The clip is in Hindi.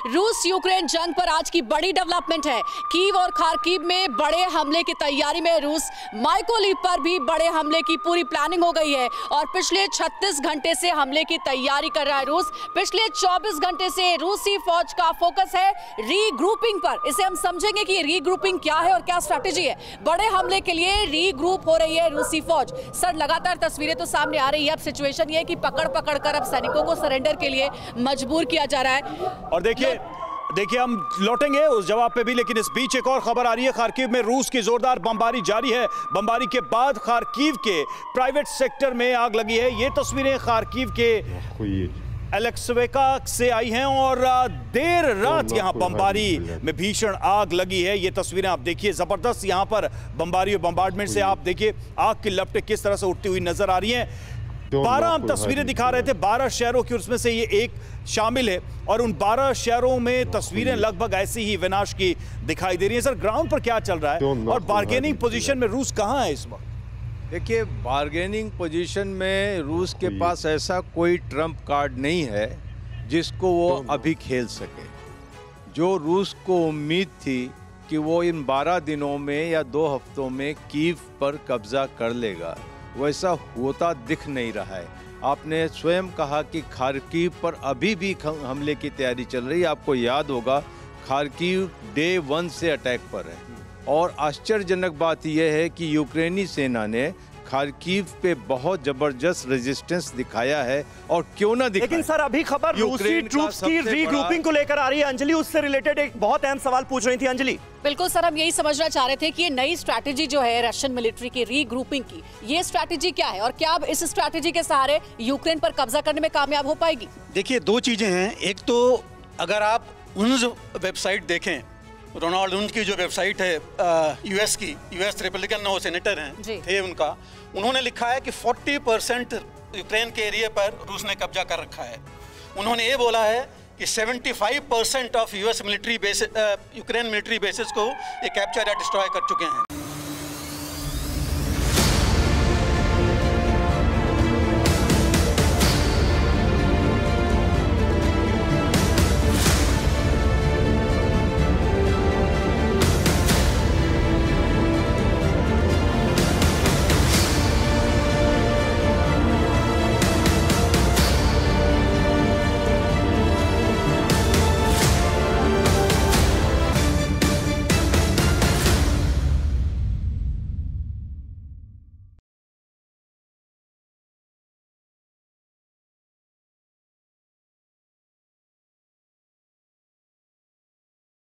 रूस यूक्रेन जंग पर आज की बड़ी डेवलपमेंट है। कीव और खार्किव में बड़े हमले की तैयारी में रूस। माइकोलिव पर भी बड़े हमले की पूरी प्लानिंग हो गई है और पिछले 36 घंटे से हमले की तैयारी कर रहा है रूस। पिछले 24 घंटे से रूसी फौज का फोकस है रीग्रुपिंग पर। इसे हम समझेंगे कि रीग्रुपिंग क्या है और क्या स्ट्रैटेजी है। बड़े हमले के लिए रीग्रुप हो रही है रूसी फौज। सर, लगातार तस्वीरें तो सामने आ रही है। अब सिचुएशन ये है कि पकड़ पकड़ कर अब सैनिकों को सरेंडर के लिए मजबूर किया जा रहा है। और देखिए हम लौटेंगे उस जवाब पे भी, लेकिन इस बीच एक और खबर आ रही है। खार्किव में रूस की जोरदार बमबारी जारी है। बमबारी के बाद खार्किव के प्राइवेट सेक्टर में आग लगी है। ये तस्वीरें खार्किव के एलेक्सेवेका से आई हैं और देर रात यहां बमबारी में भीषण आग लगी है। ये तस्वीरें आप देखिए, जबरदस्त यहां पर बमबारी और बमबार्डमेंट से आप देखिए आग की लपटें किस तरह से उठती हुई नजर आ रही हैं। 12 हम तस्वीरें दिखा रहे थे 12 शहरों की, उसमें से ये एक शामिल है और उन 12 शहरों में तस्वीरें लगभग ऐसी ही विनाश की दिखाई दे रही है। सर, ग्राउंड पर क्या चल रहा है और बार्गेनिंग पोजीशन में रूस कहां है इस वक्त? देखिए, बार्गेनिंग पोजीशन में रूस के पास ऐसा कोई ट्रम्प कार्ड नहीं है जिसको वो अभी खेल सके। जो रूस को उम्मीद थी कि वो इन 12 दिनों में या 2 हफ्तों में कीव पर कब्जा कर लेगा, वैसा होता दिख नहीं रहा है। आपने स्वयं कहा कि खार्किव पर अभी भी हमले की तैयारी चल रही है। आपको याद होगा खार्किव डे 1 से अटैक पर है और आश्चर्यजनक बात यह है कि यूक्रेनी सेना ने खार्किव पे बहुत जबरदस्त रेजिस्टेंस दिखाया है और क्यों ना दिखाए। लेकिन सर, अभी खबर रूसी ट्रूप्स की रीग्रुपिंग को लेकर आ रही है। अंजलि उससे रिलेटेड एक बहुत अहम सवाल पूछ रही थी। अंजलि, बिल्कुल सर, हम यही समझना चाह रहे थे कि ये नई स्ट्रैटेजी जो है रशियन मिलिट्री की रीग्रुपिंग की, ये स्ट्रैटेजी क्या है और क्या अब इस स्ट्रैटेजी के सहारे यूक्रेन पर कब्जा करने में कामयाब हो पाएगी? देखिए, 2 चीजें हैं। एक तो अगर आप उन वेबसाइट देखें, रोनाल्ड उन की जो वेबसाइट है यूएस की, यूएस रिपब्लिकन वो सेनेटर हैं थे उनका, उन्होंने लिखा है कि 40% यूक्रेन के एरिया पर रूस ने कब्जा कर रखा है। उन्होंने ये बोला है कि 75% of US military base Ukraine military bases को ये कैप्चर या डिस्ट्रॉय कर चुके हैं।